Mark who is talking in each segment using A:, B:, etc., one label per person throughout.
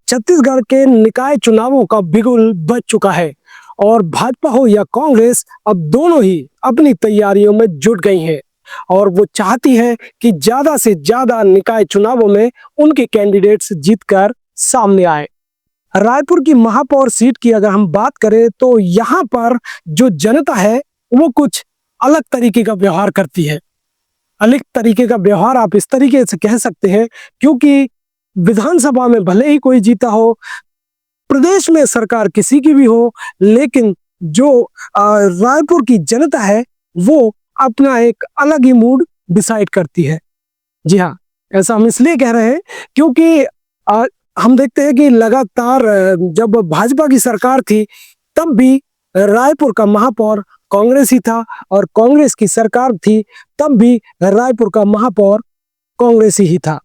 A: छत्तीसगढ़ के निकाय चुनावों का बिगुल बज चुका है और भाजपा हो या कांग्रेस अब दोनों ही अपनी तैयारियों में जुट गई हैं और वो चाहती है कि ज्यादा से ज्यादा निकाय चुनावों में उनके कैंडिडेट्स जीतकर सामने आए। रायपुर की महापौर सीट की अगर हम बात करें तो यहाँ पर जो जनता है वो कुछ अलग तरीके का व्यवहार करती है। अलग तरीके का व्यवहार आप इस तरीके से कह सकते हैं क्योंकि विधानसभा में भले ही कोई जीता हो, प्रदेश में सरकार किसी की भी हो, लेकिन जो रायपुर की जनता है वो अपना एक अलग ही मूड डिसाइड करती है। जी हाँ, ऐसा हम इसलिए कह रहे हैं क्योंकि हम देखते हैं कि लगातार जब भाजपा की सरकार थी तब भी रायपुर का महापौर कांग्रेस ही था और कांग्रेस की सरकार थी तब भी रायपुर का महापौर कांग्रेस ही था।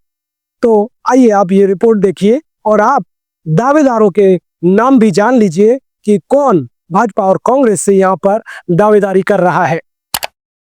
A: तो आइए आप ये रिपोर्ट देखिए और आप दावेदारों के नाम भी जान लीजिए कि कौन भाजपा और कांग्रेस से यहाँ पर दावेदारी कर रहा है।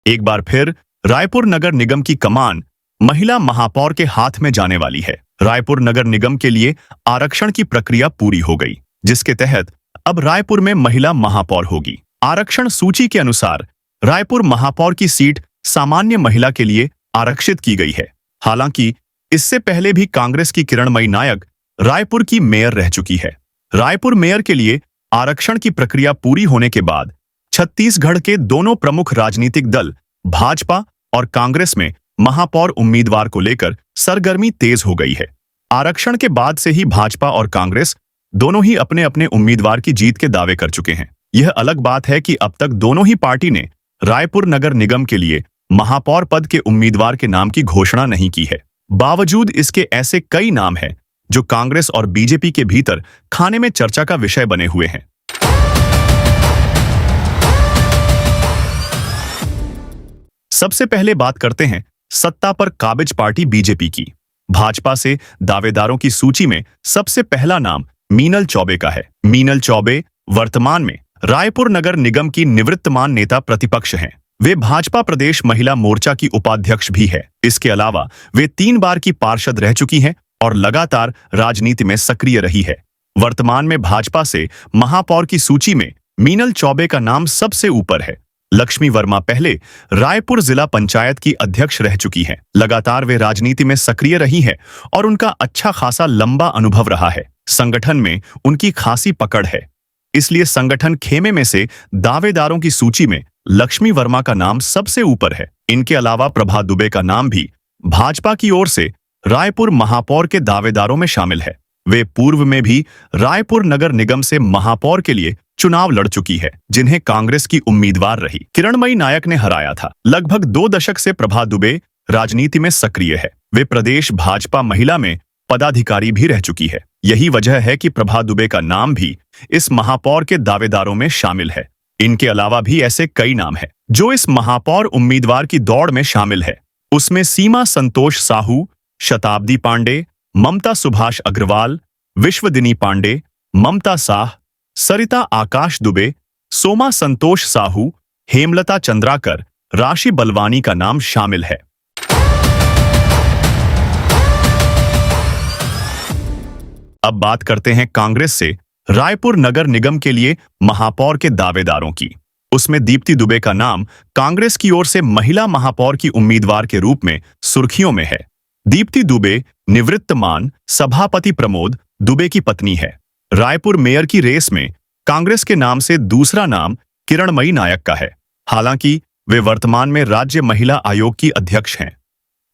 B: एक बार फिर रायपुर नगर निगम की कमान महिला महापौर के हाथ में जाने वाली है। रायपुर नगर निगम के लिए आरक्षण की प्रक्रिया पूरी हो गई, जिसके तहत अब रायपुर में महिला महापौर होगी। आरक्षण सूची के अनुसार रायपुर महापौर की सीट सामान्य महिला के लिए आरक्षित की गई है। हालांकि इससे पहले भी कांग्रेस की किरणमयी नायक रायपुर की मेयर रह चुकी है। रायपुर मेयर के लिए आरक्षण की प्रक्रिया पूरी होने के बाद छत्तीसगढ़ के दोनों प्रमुख राजनीतिक दल भाजपा और कांग्रेस में महापौर उम्मीदवार को लेकर सरगर्मी तेज हो गई है। आरक्षण के बाद से ही भाजपा और कांग्रेस दोनों ही अपने अपने उम्मीदवार की जीत के दावे कर चुके हैं। यह अलग बात है कि अब तक दोनों ही पार्टी ने रायपुर नगर निगम के लिए महापौर पद के उम्मीदवार के नाम की घोषणा नहीं की है। बावजूद इसके ऐसे कई नाम हैं जो कांग्रेस और बीजेपी के भीतर खाने में चर्चा का विषय बने हुए हैं। सबसे पहले बात करते हैं सत्ता पर काबिज पार्टी बीजेपी की। भाजपा से दावेदारों की सूची में सबसे पहला नाम मीनल चौबे का है। मीनल चौबे वर्तमान में रायपुर नगर निगम की निवृत्तमान नेता प्रतिपक्ष हैं। वे भाजपा प्रदेश महिला मोर्चा की उपाध्यक्ष भी है। इसके अलावा वे 3 बार की पार्षद रह चुकी हैं और लगातार राजनीति में सक्रिय रही है। वर्तमान में भाजपा से महापौर की सूची में मीनल चौबे का नाम सबसे ऊपर है। लक्ष्मी वर्मा पहले रायपुर जिला पंचायत की अध्यक्ष रह चुकी हैं। लगातार वे राजनीति में सक्रिय रही है और उनका अच्छा खासा लंबा अनुभव रहा है। संगठन में उनकी खासी पकड़ है, इसलिए संगठन खेमे में से दावेदारों की सूची में लक्ष्मी वर्मा का नाम सबसे ऊपर है। इनके अलावा प्रभा दुबे का नाम भी भाजपा की ओर से रायपुर महापौर के दावेदारों में शामिल है। वे पूर्व में भी रायपुर नगर निगम से महापौर के लिए चुनाव लड़ चुकी है, जिन्हें कांग्रेस की उम्मीदवार रही किरणमयी नायक ने हराया था। लगभग 2 दशक से प्रभा दुबे राजनीति में सक्रिय है। वे प्रदेश भाजपा महिला में पदाधिकारी भी रह चुकी है। यही वजह है कि प्रभा दुबे का नाम भी इस महापौर के दावेदारों में शामिल है। इनके अलावा भी ऐसे कई नाम हैं जो इस महापौर उम्मीदवार की दौड़ में शामिल है। उसमें सीमा संतोष साहू, शताब्दी पांडे, ममता सुभाष अग्रवाल, विश्वदिनी पांडे, ममता साह, सरिता आकाश दुबे, सोमा संतोष साहू, हेमलता चंद्राकर, राशि बलवानी का नाम शामिल है। अब बात करते हैं कांग्रेस से रायपुर नगर निगम के लिए महापौर के दावेदारों की। उसमें दीप्ति दुबे का नाम कांग्रेस की ओर से महिला महापौर की उम्मीदवार के रूप में सुर्खियों में है। दीप्ति दुबे निवृत्तमान सभापति प्रमोद दुबे की पत्नी है। रायपुर मेयर की रेस में कांग्रेस के नाम से दूसरा नाम किरणमयी नायक का है। हालांकि वे वर्तमान में राज्य महिला आयोग की अध्यक्ष हैं।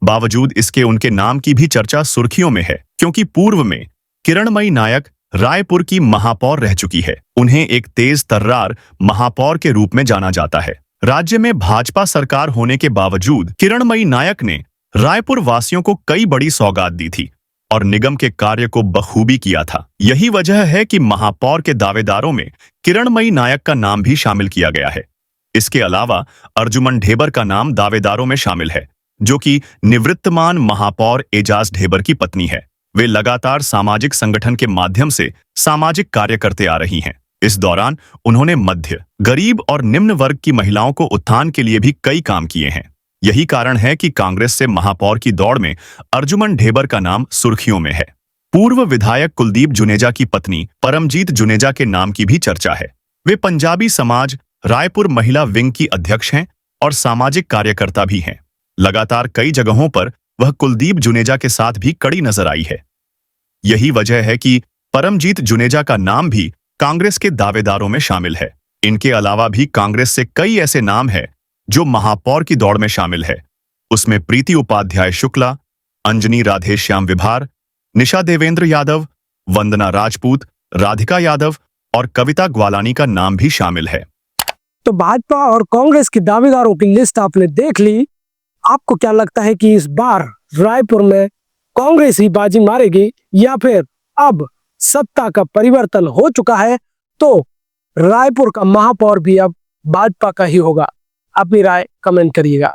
B: बावजूद इसके उनके नाम की भी चर्चा सुर्खियों में है, क्योंकि पूर्व में किरणमयी नायक रायपुर की महापौर रह चुकी है। उन्हें एक तेज तर्रार महापौर के रूप में जाना जाता है। राज्य में भाजपा सरकार होने के बावजूद किरणमयी नायक ने रायपुर वासियों को कई बड़ी सौगात दी थी और निगम के कार्य को बखूबी किया था। यही वजह है कि महापौर के दावेदारों में किरणमयी नायक का नाम भी शामिल किया गया है। इसके अलावा अर्जुमन ढेबर का नाम दावेदारों में शामिल है, जो कि निवृत्तमान महापौर एजाज ढेबर की पत्नी है। वे लगातार सामाजिक संगठन के माध्यम से सामाजिक कार्य करते आ रही हैं। इस दौरान उन्होंने मध्य, गरीब और निम्न वर्ग की महिलाओं को उत्थान के लिए भी कई काम किए हैं। यही कारण है कि कांग्रेस से महापौर की दौड़ में अर्जुमन ढेबर का नाम सुर्खियों में है। पूर्व विधायक कुलदीप जुनेजा की पत्नी परमजीत जुनेजा के नाम की भी चर्चा है। वे पंजाबी समाज रायपुर महिला विंग की अध्यक्ष हैं और सामाजिक कार्यकर्ता भी हैं। लगातार कई जगहों पर वह कुलदीप जुनेजा के साथ भी कड़ी नजर आई है। यही वजह है कि परमजीत जुनेजा का नाम भी कांग्रेस के दावेदारों में शामिल है। इनके अलावा भी कांग्रेस से कई ऐसे नाम हैं जो महापौर की दौड़ में शामिल है। उसमें प्रीति उपाध्याय शुक्ला, अंजनी राधेश्याम विभार, निशा देवेंद्र यादव, वंदना राजपूत, राधिका यादव और कविता ग्वालानी का नाम भी शामिल है।
A: तो भाजपा और कांग्रेस के दावेदारों की लिस्ट आपने देख ली। आपको क्या लगता है कि इस बार रायपुर में कांग्रेस ही बाजी मारेगी या फिर अब सत्ता का परिवर्तन हो चुका है तो रायपुर का महापौर भी अब भाजपा का ही होगा? अपनी राय कमेंट करिएगा।